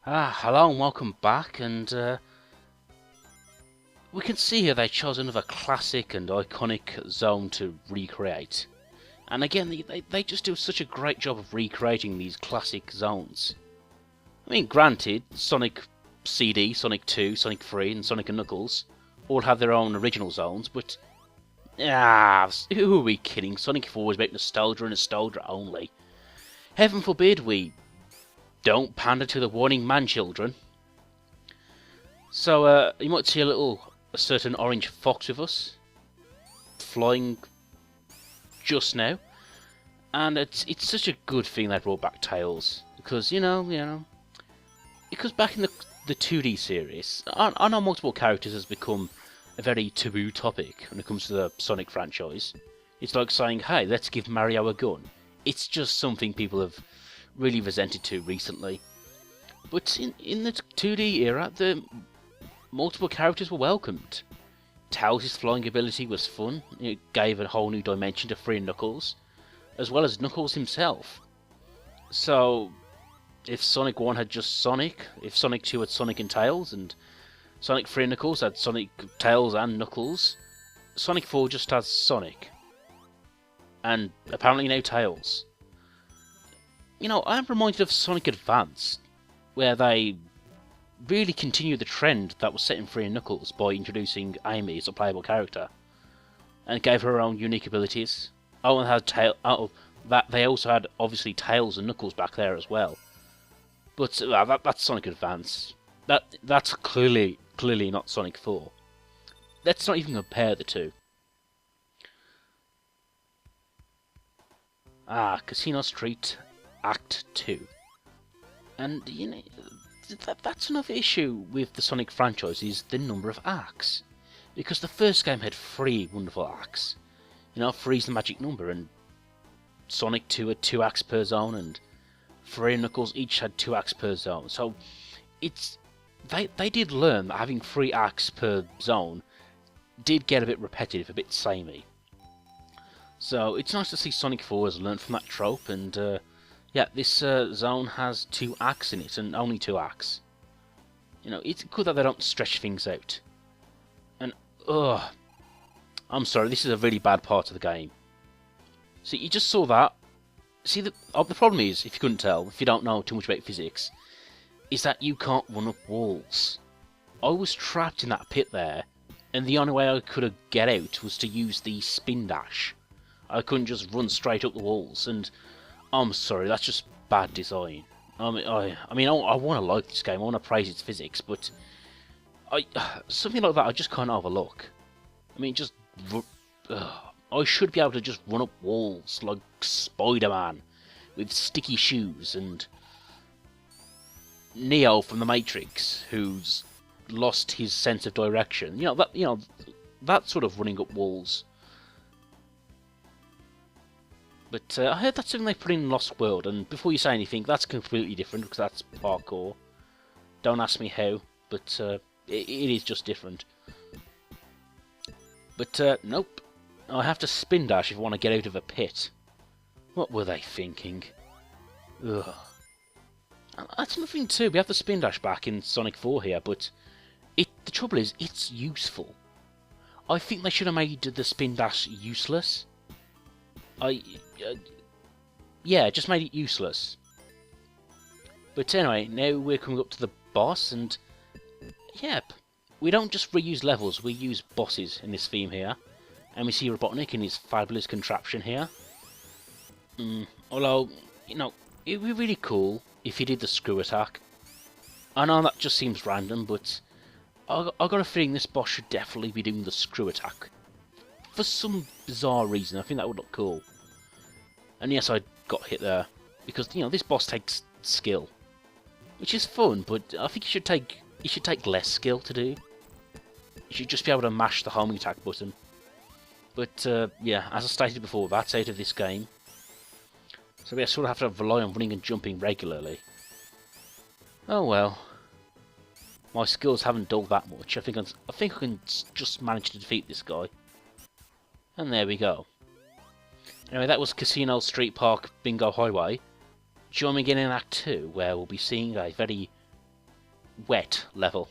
Hello and welcome back, and we can see here they chose another classic and iconic zone to recreate. And again, they just do such a great job of recreating these classic zones. I mean, granted, Sonic CD, Sonic 2, Sonic 3, and Sonic & Knuckles all have their own original zones, but who are we kidding? Sonic 4 is about nostalgia and nostalgia only. Heaven forbid we don't pander to the warning man children. So you might see a certain orange fox with us, flying just now, and it's such a good thing they brought back Tails, because because back in the 2D series, I know multiple characters has become a very taboo topic when it comes to the Sonic franchise. It's like saying, hey, let's give Mario a gun. It's just something people have really resented to recently. But in the 2D era, the multiple characters were welcomed. Tails' flying ability was fun. It gave a whole new dimension to 3 Knuckles, as well as Knuckles himself. So, if Sonic 1 had just Sonic, if Sonic 2 had Sonic and Tails, and Sonic 3 Knuckles had Sonic, Tails and Knuckles, Sonic 4 just has Sonic. And apparently now Tails. I'm reminded of Sonic Advance, where they really continued the trend that was set in 3 Knuckles by introducing Amy as a playable character, and gave her own unique abilities. Oh, and they also had obviously Tails and Knuckles back there as well. But that's Sonic Advance. That's clearly not Sonic 4. Let's not even compare the two. Casino Street Act 2. And, that's another issue with the Sonic franchise, is the number of acts. Because the first game had 3 wonderful acts. 3's the magic number, and Sonic 2 had 2 acts per zone, and 3 and Knuckles each had 2 acts per zone. So, they did learn that having 3 acts per zone did get a bit repetitive, a bit samey. So, it's nice to see Sonic 4 has learned from that trope, and this zone has 2 acts in it, and only 2 acts. It's good that they don't stretch things out. And, I'm sorry, this is a really bad part of the game. See, you just saw that. See, the problem is, if you couldn't tell, if you don't know too much about physics, is that you can't run up walls. I was trapped in that pit there, and the only way I could get out was to use the spin dash. I couldn't just run straight up the walls, and I'm sorry, that's just bad design. I want to like this game, I want to praise its physics, but something like that I just can't overlook. I should be able to just run up walls like Spider-Man with sticky shoes, and Neo from the Matrix, who's lost his sense of direction. That sort of running up walls. But I heard that's something they put in Lost World, and before you say anything, that's completely different, because that's parkour. Don't ask me how, but it is just different. But nope. I have to spin dash if I want to get out of a pit. What were they thinking? Ugh. That's another thing too, we have the spin dash back in Sonic 4 here, but the trouble is, it's useful. I think they should have made the spin dash useless. Just made it useless. But anyway, now we're coming up to the boss, and yep, we don't just reuse levels, we use bosses in this theme here. And we see Robotnik in his fabulous contraption here. Although, it would be really cool if he did the screw attack. I know that just seems random, but I got a feeling this boss should definitely be doing the screw attack. For some bizarre reason, I think that would look cool. And yes, I got hit there, because this boss takes skill, which is fun, but I think it should take less skill to do. You should just be able to mash the homing attack button. But as I stated before, that's out of this game. So we sort of have to rely on running and jumping regularly. Oh well. My skills haven't dulled that much. I think I can just manage to defeat this guy. And there we go. Anyway, that was Casino Street Park Bingo Highway. Join me again in Act 2, where we'll be seeing a very wet level.